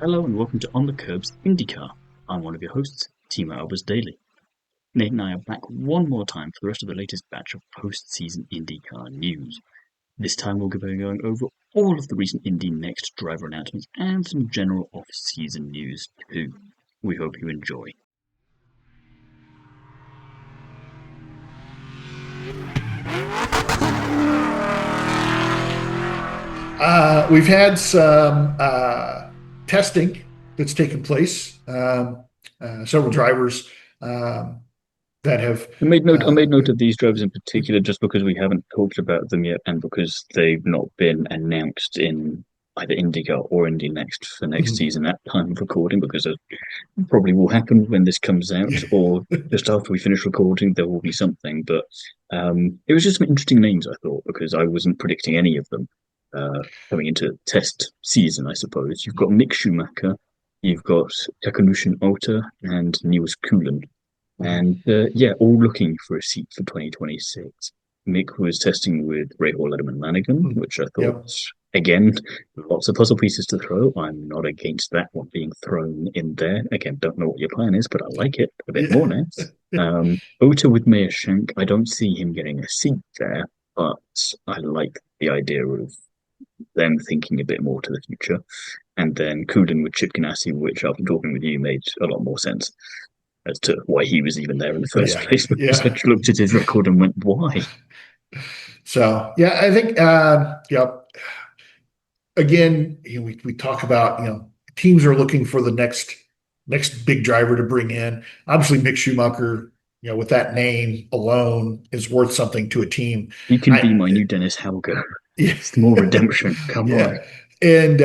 Hello and welcome to On the Kerbs IndyCar. I'm one of your hosts, Thiemo Albers-Daly. Nate and I are back one more time for the rest of the latest batch of post-season IndyCar news. This time we'll be going over all of the recent Indy NXT driver announcements and some general off-season news too. We hope you enjoy. We've had some testing that's taken place. Several drivers that have. I made note of these drivers in particular just because we haven't talked about them yet and because they've not been announced in either IndyCar or Indy NXT for next season at time of recording, because it probably will happen when this comes out or just after we finish recording there will be something. But it was just some interesting names, I thought, because I wasn't predicting any of them coming into test season, I suppose. You've got Mick Schumacher, you've got Takanushin Ota and Niels Kulan. And all looking for a seat for 2026. Mick was testing with Rahal Letterman Lanigan, which I thought, again, lots of puzzle pieces to throw. I'm not against that one being thrown in there. Again, don't know what your plan is, but I like it a bit more now. Ota with Meyer Shank, I don't see him getting a seat there, but I like the idea of them thinking a bit more to the future. And then Kulan with Chip Ganassi, which after talking with you made a lot more sense as to why he was even there in the first place. Because I looked at his record and went, why? So, I think, again, we talk about, teams are looking for the next big driver to bring in. Obviously, Mick Schumacher, with that name alone is worth something to a team. He can be my new Dennis Hauger. It's more redemption. Come on. And,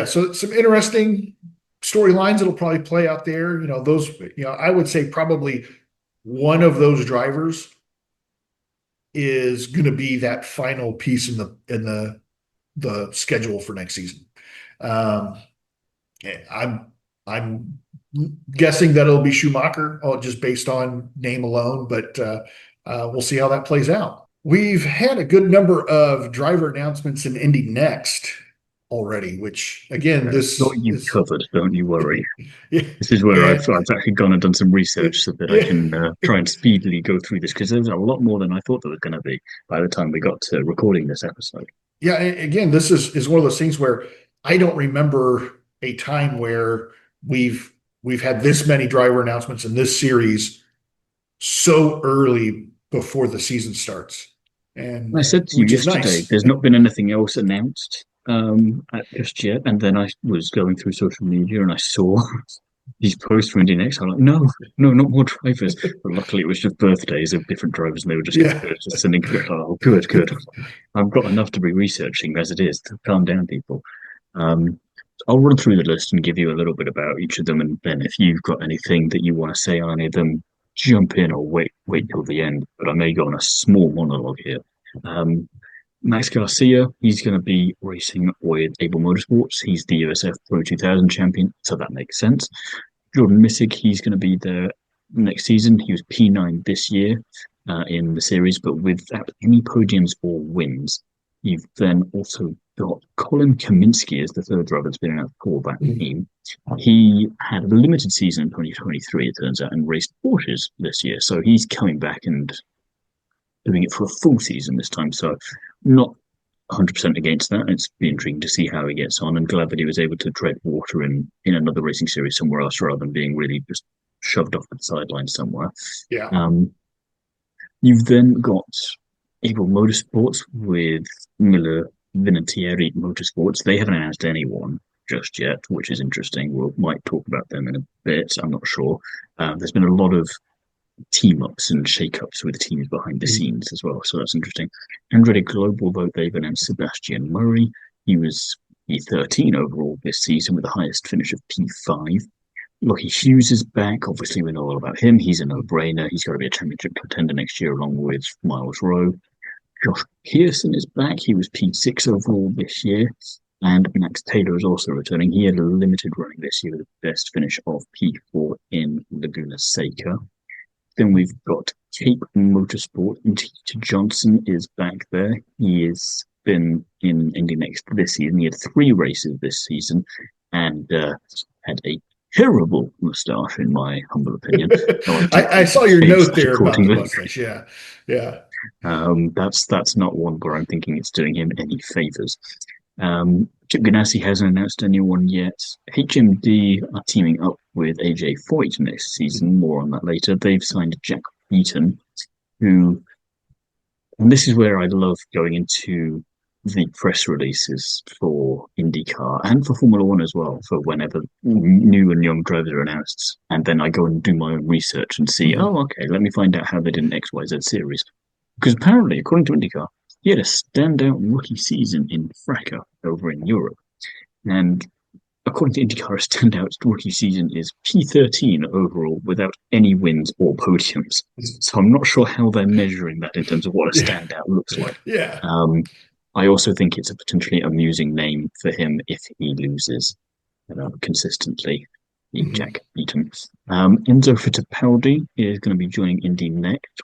so some interesting storylines that'll probably play out there. I would say probably one of those drivers is going to be that final piece in the schedule for next season. I'm guessing that it'll be Schumacher, just based on name alone, but we'll see how that plays out. We've had a good number of driver announcements in Indy NXT already, which again, you've covered, don't you worry. This is where I've actually gone and done some research so that I can try and speedily go through this, because there's a lot more than I thought there was going to be by the time we got to recording this episode. Yeah, again, this is one of those things where I don't remember a time where we've had this many driver announcements in this series so early before the season starts. And I said to you yesterday, there's not been anything else announced just yet. And then I was going through social media and I saw these posts for Indy NXT. I'm like, no, not more drivers. But luckily, it was just birthdays of different drivers, and they were just sending. Oh, good. I've got enough to be researching as it is. To calm down, people. I'll run through the list and give you a little bit about each of them, and then if you've got anything that you want to say on any of them, jump in or wait till the end. But I may go on a small monologue here. Max Garcia, he's going to be racing with Able Motorsports. He's the USF Pro 2000 champion, so that makes sense. Jordan Missick, he's going to be there next season. He was P9 this year in the series, but without any podiums or wins. You've then also got Colin Kaminsky as the third driver that's been announced for that team. He had a limited season in 2023, it turns out, and raced Porsches this year. So he's coming back and doing it for a full season this time. So not 100% against that. It's been intriguing to see how he gets on, and glad that he was able to tread water in another racing series somewhere else rather than being really just shoved off the sideline somewhere. You've then got Able Motorsports with Miller Vinatieri Motorsports. They haven't announced anyone just yet, which is interesting. We might talk about them in a bit. I'm not sure. There's been a lot of team-ups and shake-ups with teams behind the scenes as well, so that's interesting. Andretti Global, though, they've announced Sebastian Murray. He was P13 overall this season with the highest finish of P5. Lockie Hughes is back. Obviously, we know all about him. He's a no-brainer. He's got to be a championship contender next year along with Miles Rowe. Josh Pearson is back. He was P6 overall this year. And Max Taylor is also returning. He had a limited running this year with the best finish of P4 in Laguna Seca. Then we've got Cape Motorsport, and Teacher Johnson is back there. He is been in Indy NXT this season. He had 3 races this season and had a terrible moustache, in my humble opinion. So I did I saw your change note that there about the accordingly. mustache. Yeah, yeah. That's not one where I'm thinking it's doing him any favors. Chip Ganassi hasn't announced anyone yet. HMD are teaming up with AJ Foyt next season. More on that later. They've signed Jack Beaton, who, and this is where I love going into the press releases for IndyCar and for Formula One as well, for whenever new and young drivers are announced. And then I go and do my own research and see, Mhm. oh, okay, let me find out how they did an XYZ series. Because apparently, according to IndyCar, he had a standout rookie season in Fracas over in Europe. And according to IndyCar, a standout rookie season is P13 overall without any wins or podiums. So I'm not sure how they're measuring that in terms of what a Yeah, standout looks like. yeah. Um, I also think it's a potentially amusing name for him if he loses consistently. Mhm. Jack Beaton. Enzo Fittipaldi is going to be joining Indy next.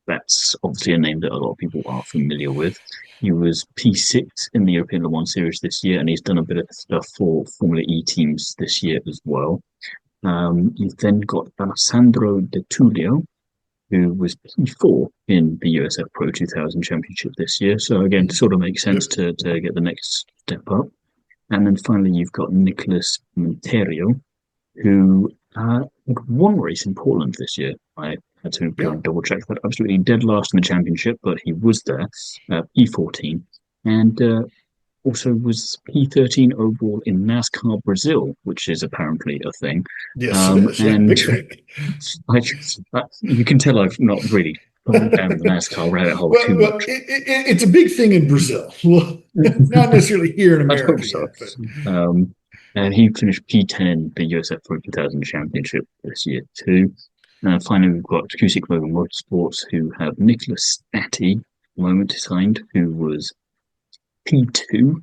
That's obviously a name that a lot of people are familiar with. He was P6 in the European Le Mans Series this year, and he's done a bit of stuff for Formula E teams this year as well. You've then got Alessandro De Tullio, who was P4 in the USF Pro 2000 Championship this year. So again, sort of makes sense Yep. to get the next step up. And then finally, you've got Nicholas Monterio, who had 1 race in Portland this year. I had to go Yeah. and double check that. Absolutely dead last in the championship, but he was there, P14, and also was P13 overall in NASCAR Brazil, which is apparently a thing. Yes, it is. Yeah, And big thing. you can tell I've not really gone down the NASCAR rabbit hole too Well, much. it's a big thing in Brazil. Well, not necessarily here in I'd hope America so. yet, but Um, and he finished P10 in the USF Pro 2000 Championship this year too. Finally, we've got Cusick Motor Motorsports, who have Nicholas Stati, moment signed, who was P2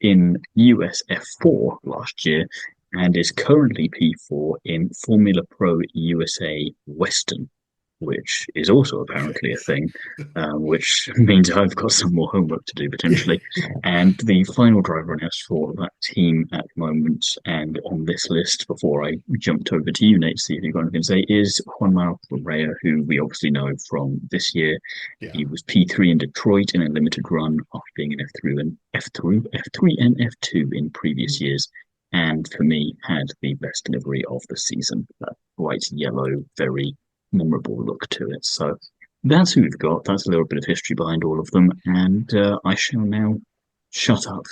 in USF4 last year and is currently P4 in Formula Pro USA Western, which is also apparently a thing, which means I've got some more homework to do potentially. And the final driver announced for that team at the moment, and on this list before I jumped over to you, Nate, to see if you've got anything to say, is Juan Manuel Correa, who we obviously know from this year. yeah. He was P3 in Detroit in a limited run after being in F3 and F2 in previous years. And for me, had the best delivery of the season. That bright yellow, very memorable look to it. So that's who we've got. That's a little bit of history behind all of them. And I shall now shut up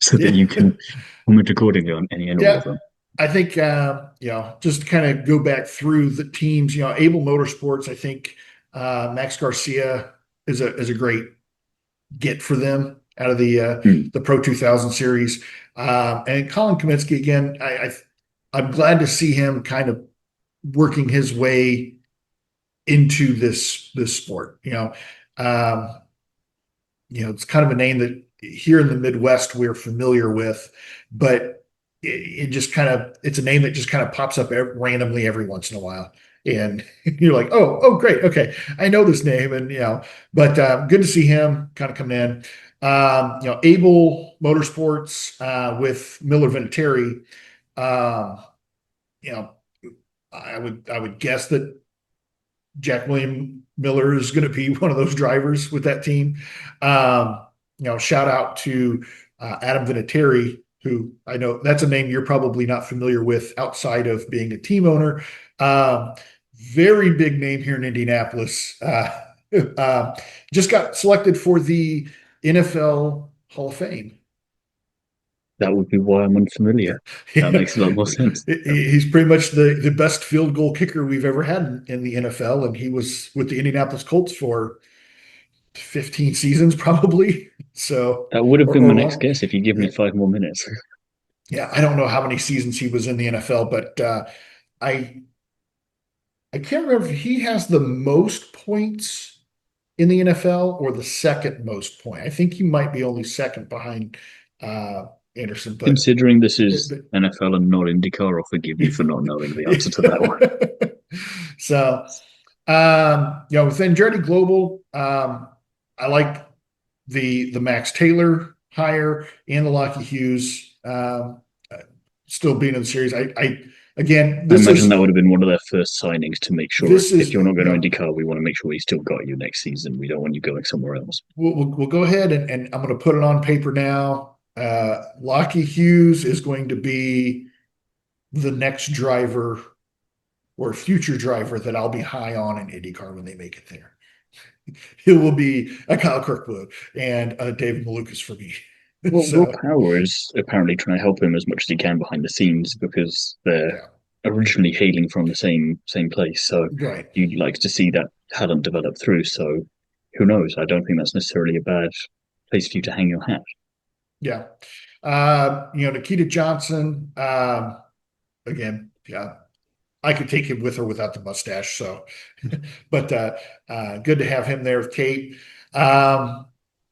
so that Yeah. you can comment accordingly on any and all Yeah. of them. I think, just to kind of go back through the teams, Able Motorsports, I think Max Garcia is a great get for them out of Mm. the Pro 2000 series. And Colin Kaminsky, again, I'm glad to see him kind of working his way into this sport. Um, it's kind of a name that here in the Midwest we're familiar with, but it just kind of it's a name that just kind of pops up randomly every once in a while, and you're like, oh, great, okay, I know this name, and but good to see him kind of come in. Able Motorsports with Miller Vinatieri. Um, you know, I would guess that Jack William Miller is going to be one of those drivers with that team. Shout out to Adam Vinatieri, who I know that's a name you're probably not familiar with outside of being a team owner. Very big name here in Indianapolis. Just got selected for the NFL Hall of Fame. That would be why I'm unfamiliar. That makes a lot more sense. He's pretty much the best field goal kicker we've ever had in the NFL, and he was with the Indianapolis Colts for 15 seasons probably. So That would have been my or next long. guess if you give me Yeah, 5 more minutes. yeah. I don't know how many seasons he was in the NFL, but I I can't remember if he has the most points in the NFL or the second most point. I think he might be only second behind uh, Anderson, but Considering this is but NFL and not IndyCar, I'll forgive you for not knowing the answer to that one. so within Journey Global, I like. the Max Taylor hire and the Lockie Hughes still being in the series. I again, I imagine that would have been one of their first signings to make sure this if is you're not you going to know IndyCar, we want to make sure we still got you next season. We don't want you going somewhere else. we'll go ahead and I'm going to put it on paper now. Lockie Hughes is going to be the next driver or future driver that I'll be high on in IndyCar when they make it there. It will be a Kyle Kirkwood and a David Malukas for me. Well, Will So Power is apparently trying to help him as much as he can behind the scenes because they're yeah, originally hailing from the same place. So right. you'd like to see that talent develop through. So who knows? I don't think that's necessarily a bad place for you to hang your hat. Yeah. Nikita Johnson, again, yeah, I could take him with or without the mustache. So, but good to have him there with Kate.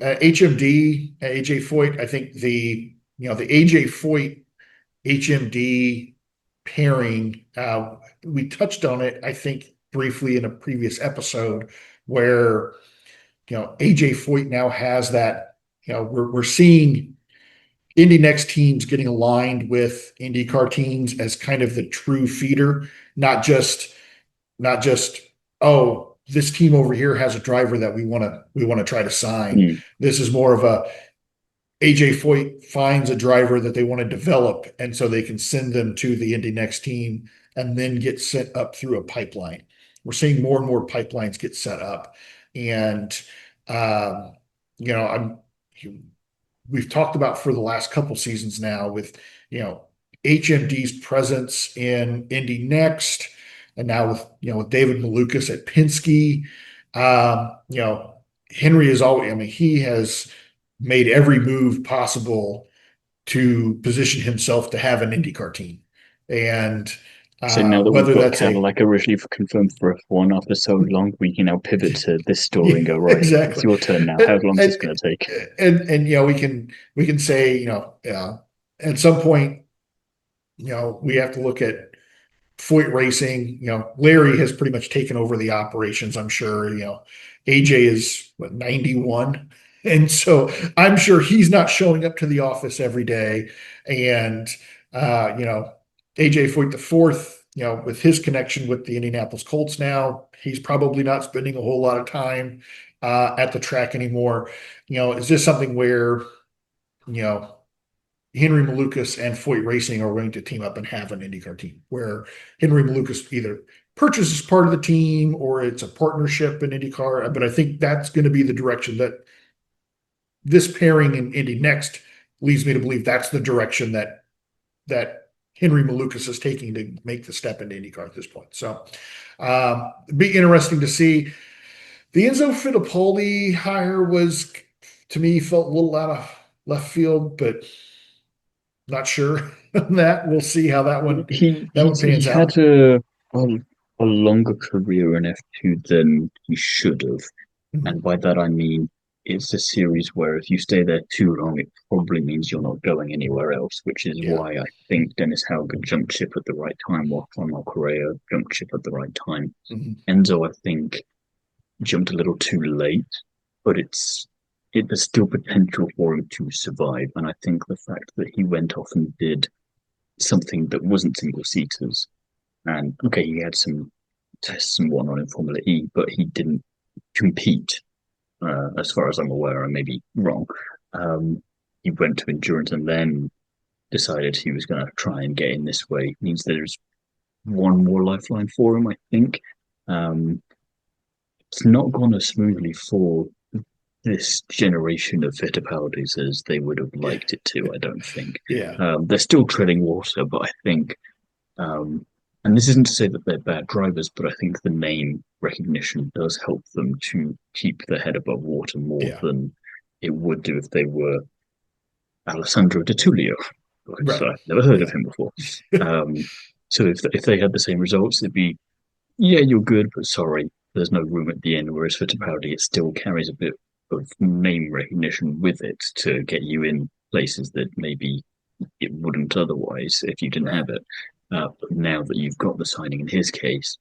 HMD, AJ Foyt. I think the AJ Foyt HMD pairing. We touched on it, I think, briefly in a previous episode where AJ Foyt now has that. We're seeing Indy Next teams getting aligned with IndyCar teams as kind of the true feeder, not just not just oh, this team over here has a driver that we want to try to sign. Mm. This is more of a AJ Foyt finds a driver that they want to develop, and so they can send them to the Indy Next team and then get sent up through a pipeline. We're seeing more and more pipelines get set up, and um, I'm we've talked about for the last couple seasons now with HMD's presence in Indy Next, and now with David Malukas at Penske. Henry is always. I mean, he has made every move possible to position himself to have an IndyCar team, and So now that we've whether got that's a Cadillac originally confirmed for F1 after so long, we can now pivot to this story and go, right, it's exactly, your turn now. How and long is this and going to take? we can say at some point we have to look at Foyt Racing. Larry has pretty much taken over the operations. I'm sure. AJ is what 91, and so I'm sure he's not showing up to the office every day. And AJ Foyt the fourth. With his connection with the Indianapolis Colts now, he's probably not spending a whole lot of time at the track anymore. Is this something where you know Henry Malukas and Foyt Racing are going to team up and have an IndyCar team where Henry Malukas either purchases part of the team or it's a partnership in IndyCar. But I think that's going to be the direction that this pairing in Indy Next leads me to believe that's the direction that Henry Malukas is taking to make the step into IndyCar at this point. So it'd be interesting to see. The Enzo Fittipaldi hire was, to me, felt a little out of left field, but not sure on that. We'll see how that one He pans had out. a a longer career in F2 than he should have. Mhm. And by that I mean it's a series where if you stay there too long, it probably means you're not going anywhere else, which is Yeah. why I think Dennis Hauger jumped ship at the right time, while Juan Correa jumped ship at the right time. Mhm. Enzo, I think, jumped a little too late, but there's still potential for him to survive. And I think the fact that he went off and did something that wasn't single seaters, and okay, he had some tests and whatnot in Formula E, but he didn't compete, as far as I'm aware. I may be wrong. He went to endurance and then decided he was going to try and get in this way. Means there's one more lifeline for him, I think. Um, it's not gone as smoothly for this generation of Fittipaldis as they would have Yeah. liked it to, I don't think. Yeah. They're still treading water, but I think, um, and this isn't to say that they're bad drivers, but I think the name recognition does help them to keep their head above water more Yeah. than it would do if they were Alessandro De Tullio, because Right. I've never heard of Yeah. him before. Um, so if they had the same results, it'd be, yeah, you're good, but sorry, there's no room at the end. Whereas for Fittipaldi, it still carries a bit of name recognition with it to get you in places that maybe it wouldn't otherwise if you didn't Right. have it. But now that you've got the signing in his case,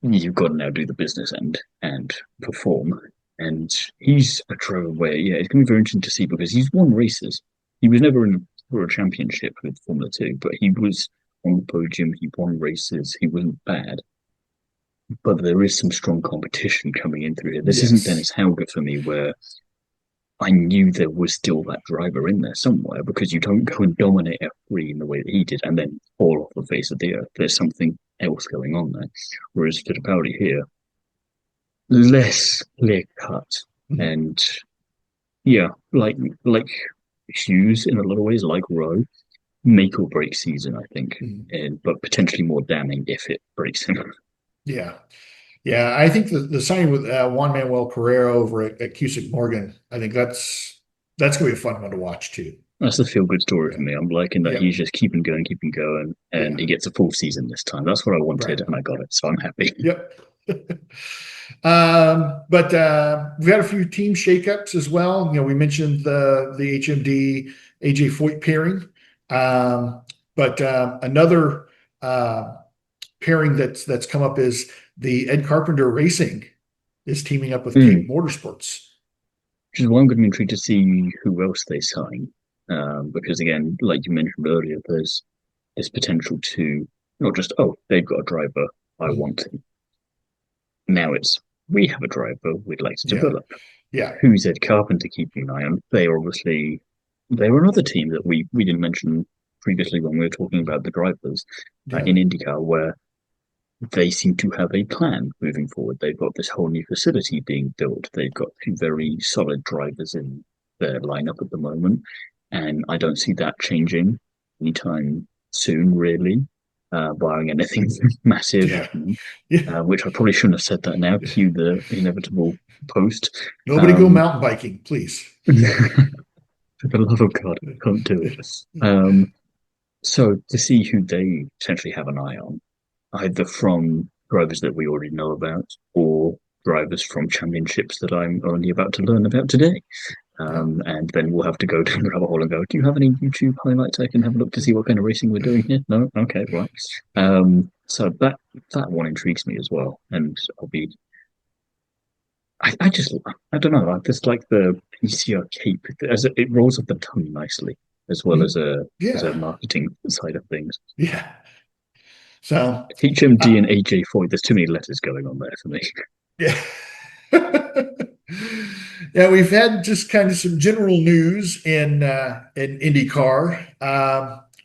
you've got to now do the business end and perform. And he's a driver where, yeah, it's going to be very interesting to see because he's won races. He was never in for a championship with Formula Two, but he was on the podium. He won races. He wasn't bad, but there is some strong competition coming in through here. This isn't Yes. Dennis Hauger for me, where I knew there was still that driver in there somewhere because you don't go and dominate F3 in the way that he did and then fall off the face of the earth. There's something else going on there. Whereas Fittipaldi here, less clear cut Mhm. and yeah, like Hughes in a lot of ways, like Rowe, make or break season, I think, Mhm. and but potentially more damning if it breaks him. Yeah. Yeah. I think the signing with Juan Manuel Carrera over at Cusick Morgan, I think that's going to be a fun one to watch too. That's the feel good story for Yeah. me. I'm liking that Yep. he's just keeping going, and Yeah. he gets a full season this time. That's what I wanted, Right. and I got it, so I'm happy. Yep. But we've had a few team shakeups as well. We mentioned the HMD AJ Foyt pairing. Um, but another pairing that's come up is the Ed Carpenter Racing is teaming up with Cape Mm. Motorsports. Which is why I'm going to be intrigued to see who else they sign. Because again, like you mentioned earlier, there's this potential to not just, oh, they've got a driver, I Mhm. want him. Now it's, we have a driver we'd like to Yeah. develop. Yeah. Who's Ed Carpenter keeping an eye on? They were another team that we didn't mention previously when we were talking about the drivers Yeah. in IndyCar, where they seem to have a plan moving forward. They've got this whole new facility being built. They've got two very solid drivers in their lineup at the moment, and I don't see that changing anytime soon, really, barring anything massive Yeah. happening. Yeah. Which I probably shouldn't have said that now. Cue the inevitable post. Nobody go Um, mountain biking, please. for the love of God, can't do it. So to see who they potentially have an eye on, either from drivers that we already know about or drivers from championships that I'm only about to learn about today. Yeah. And then we'll have to go down the rabbit hole and go, do you have any YouTube highlights I can have a look to see what kind of racing we're doing here? No? Okay, right. So that one intrigues me as well. And I'll be I just I don't know. I just like the PCR cape as it rolls off the tongue nicely, as well Mhm. as a Yeah. marketing side of things. Yeah. So, HMD uh, and AJ Foyt. There's too many letters going on there for me. yeah. Yeah, we've had just kind of some general news in IndyCar.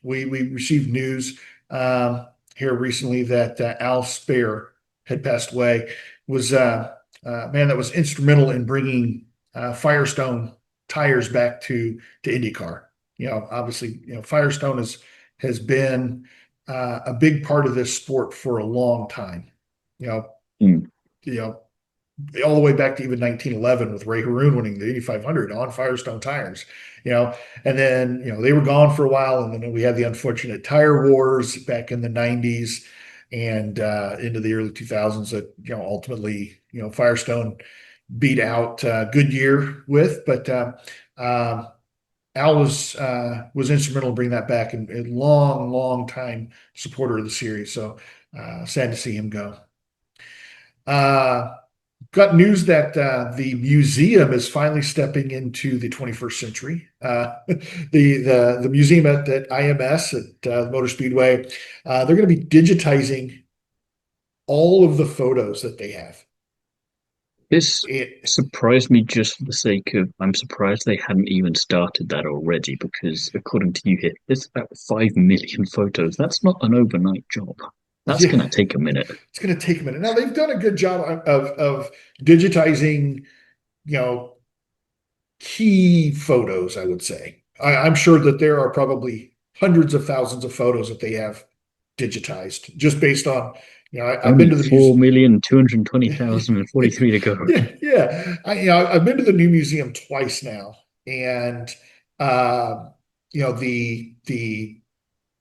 We received news here recently that Al Speyer had passed away. Was a man that was instrumental in bringing Firestone tires back to IndyCar. Obviously, Firestone has been a big part of this sport for a long time. You know, Mm. you know, all the way back to even 1911 with Ray Haroon winning the Indy 500 on Firestone tires, you know, and then, they were gone for a while. And then we had the unfortunate tire wars back in the 90s and into the early 2000s that, ultimately, Firestone beat out Goodyear with. But Al was instrumental in bringing that back and a long, long time supporter of the series. So sad to see him go. Uh, Got news that the museum is finally stepping into the 21st century. The museum at IMS at the Motor Speedway, they're going to be digitizing all of the photos that they have. This It, surprised me just for the sake of I'm surprised they hadn't even started that already because according to you here, there's about 5 million photos. That's not an overnight job. That's yeah, gonna take a minute. it's going to take a minute. Now they've done a good job of digitizing, you know, key photos. I would say I'm sure that there are probably hundreds of thousands of photos that they have digitized just based on, I've been Only to the four museum. million two hundred twenty thousand and forty-three to go. Yeah, yeah. I've been to the new museum twice now, and uh, the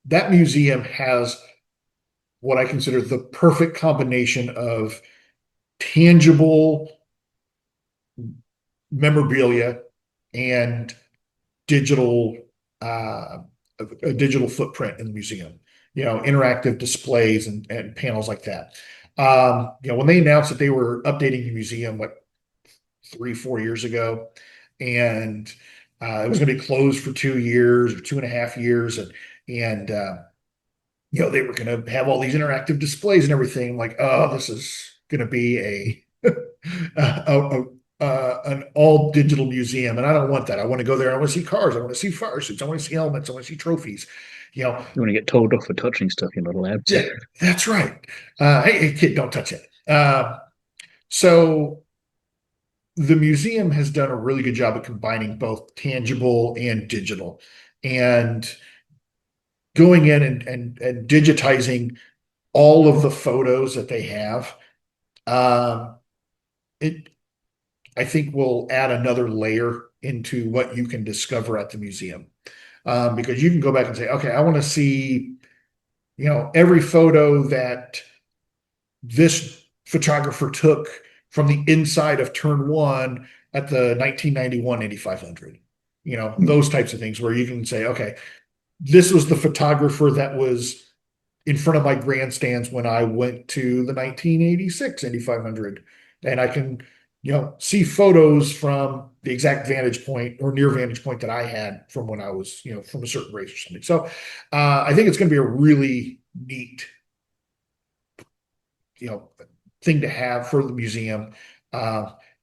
that museum has what I consider the perfect combination of tangible memorabilia and digital uh, a digital footprint in the museum. Interactive displays and panels like that. When they announced that they were updating the museum, what 3, 4 years ago, and it was going to be closed for 2 years or 2.5 years, and they were going to have all these interactive displays and everything. I'm like, oh, this is going to be an all digital museum, and I don't want that. I want to go there. I want to see cars. I want to see fire suits. I want to see helmets. I want to see trophies. You want to get told off for touching stuff you're not allowed to. Yeah, that's right. Hey, kid, don't touch it. So the museum has done a really good job of combining both tangible and digital, and going in and digitizing all of the photos that they have. It, I think, will add another layer into what you can discover at the museum, because you can go back and say, okay, I want to see, every photo that this photographer took from the inside of turn one at the 1991 Indy 500. Those types of things where you can say, okay, this was the photographer that was in front of my grandstands when I went to the 1986 Indy 500. And I can, see photos from the exact vantage point or near vantage point that I had from when I was, from a certain race or something. So I think it's going to be a really neat, thing to have for the museum.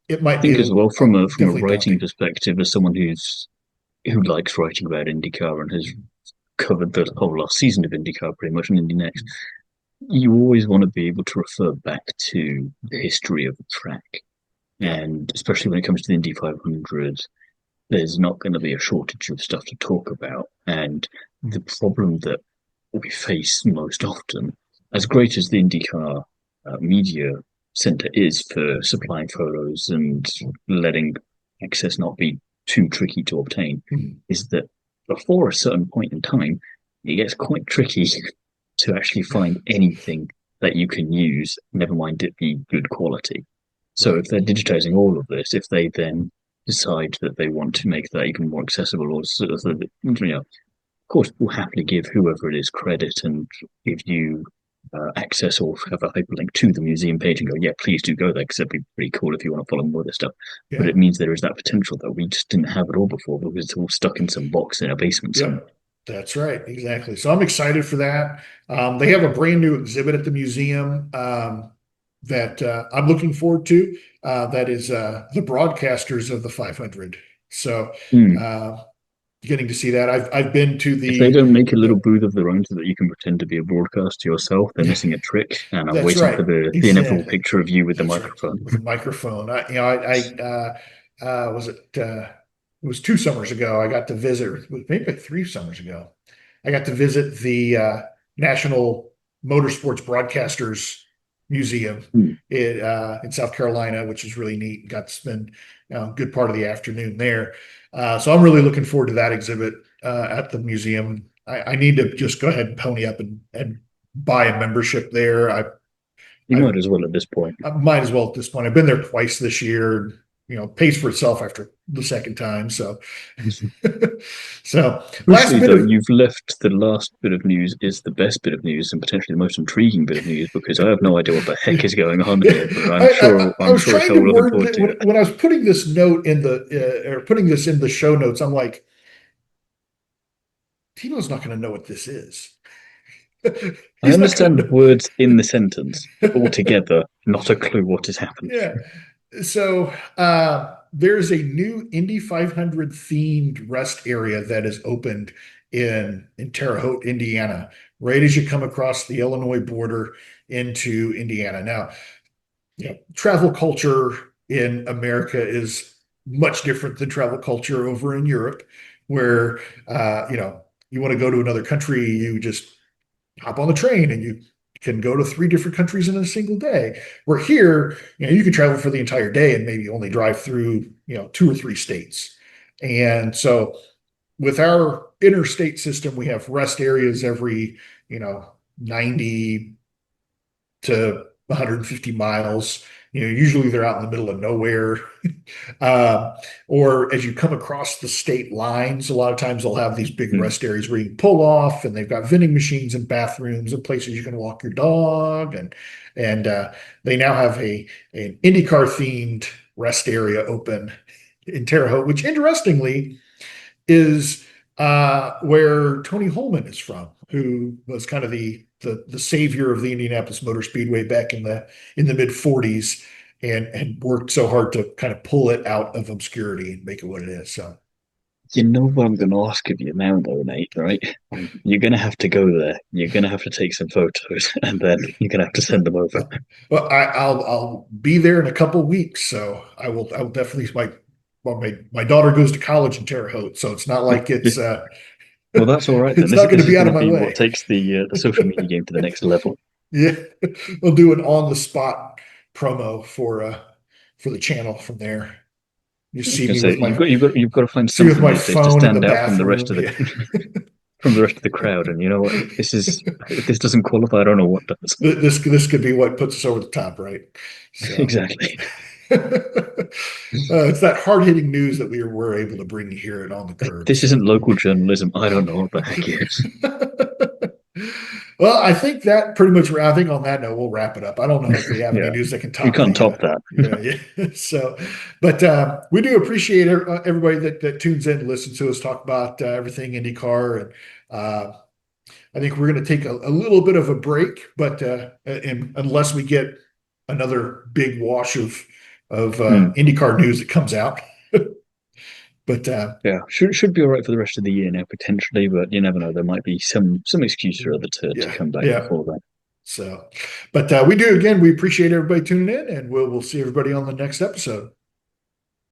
It might I think be as well from a definitely writing daunting. perspective, as someone who likes writing about IndyCar and has covered the whole last season of IndyCar pretty much in Indy NXT, you always want to be able to refer back to the history of the track. Yeah. And especially when it comes to the Indy 500, there's not going to be a shortage of stuff to talk about. And the problem that we face most often, as great as the IndyCar media center is for supplying photos and letting access not be too tricky to obtain, is that before a certain point in time, it gets quite tricky to actually find anything that you can use, never mind it be good quality. So if they're digitizing all of this, if they then decide that they want to make that even more accessible, or sort of, of course, we'll happily give whoever it is credit and give you access or have a hyperlink to the museum page and go, yeah, please do go there because it'd be pretty cool if you want to follow more of this stuff. Yeah. But it means there is that potential that we just didn't have at all before because it's all stuck in some box in a basement somewhere. That's right. Exactly. So I'm excited for that. They have a brand new exhibit at the museum that I'm looking forward to. That is the broadcasters of the 500. So getting to see that. I've been to if they don't make a little booth of their own so that you can pretend to be a broadcaster yourself, they're missing a trick. And I'm waiting right. for the inevitable picture of you with the microphone. Right. With the microphone. Was it was 2 summers ago. I got to visit, maybe like 3 summers ago. I got to visit the National Motorsports Broadcasters Museum in South Carolina, which is really neat. Got to spend a good part of the afternoon there. So I'm really looking forward to that exhibit at the museum. I need to just go ahead and pony up and buy a membership there. You might as well at this point. I might as well at this point. I've been there twice this year. Pays for itself after the second time. So, you've left the last bit of news is the best bit of news and potentially the most intriguing bit of news because I have no idea what the heck is going on here. But I'm sure it's all looking forward to it. When I was putting this note in or putting this in the show notes, I'm like, Tino's not going to know what this is. I understand words in the sentence, but altogether, not a clue what is happening. Yeah. So there's a new Indy 500 themed rest area that is opened in Terre Haute, Indiana, right as you come across the Illinois border into Indiana. Now, travel culture in America is much different than travel culture over in Europe, where you want to go to another country, you just hop on the train and you can go to 3 different countries in a single day. Where here, you can travel for the entire day and maybe only drive through, 2 or 3 states. And so with our interstate system, we have rest areas every, 90 to 150 miles. Usually they're out in the middle of nowhere. Or as you come across the state lines, a lot of times they'll have these big rest areas where you can pull off, and they've got vending machines and bathrooms and places you can walk your dog. And they now have an IndyCar themed rest area open in Terre Haute, which interestingly is where Tony Holman is from, who was kind of the savior of the Indianapolis Motor Speedway back in the mid 40s, and worked so hard to kind of pull it out of obscurity and make it what it is. So You know what I'm going to ask of you now, though, Nate, right? You're going to have to go there. You're going to have to take some photos, and then you're going to have to send them over. well, I'll be there in a couple weeks, so I will definitely my daughter goes to college in Terre Haute, so it's not like it's Well, that's all right then. it's not going This to is be out going of to my be way. what takes the social media game to the next level. Yeah, we'll do an on the spot promo for the channel from there. You I was see going to me say with my you've got to find see with something my these days to phone in the stand out from the rest bathroom. of the Yeah. from the rest of the crowd. And you know what? This is if this doesn't qualify, I don't know what does. This could be what puts us over the top, right? So Exactly. it's that hard hitting news that we're able to bring here at On the Curb. This So. isn't local journalism. I don't know what the heck it is. Well, I think that pretty much. I think on that note, we'll wrap it up. I don't know if we have any Yeah, news that can we top can't the. top that. Yeah. So, but we do appreciate everybody that tunes in, and listens to us talk about everything IndyCar, and I think we're going to take a little bit of a break, but unless we get another big wash of Hmm. IndyCar news that comes out. But Yeah, should be all right for the rest of the year now potentially, but you never know. There might be some excuse or other to yeah, come back yeah. before then. So, but we do again. We appreciate everybody tuning in, and we'll see everybody on the next episode.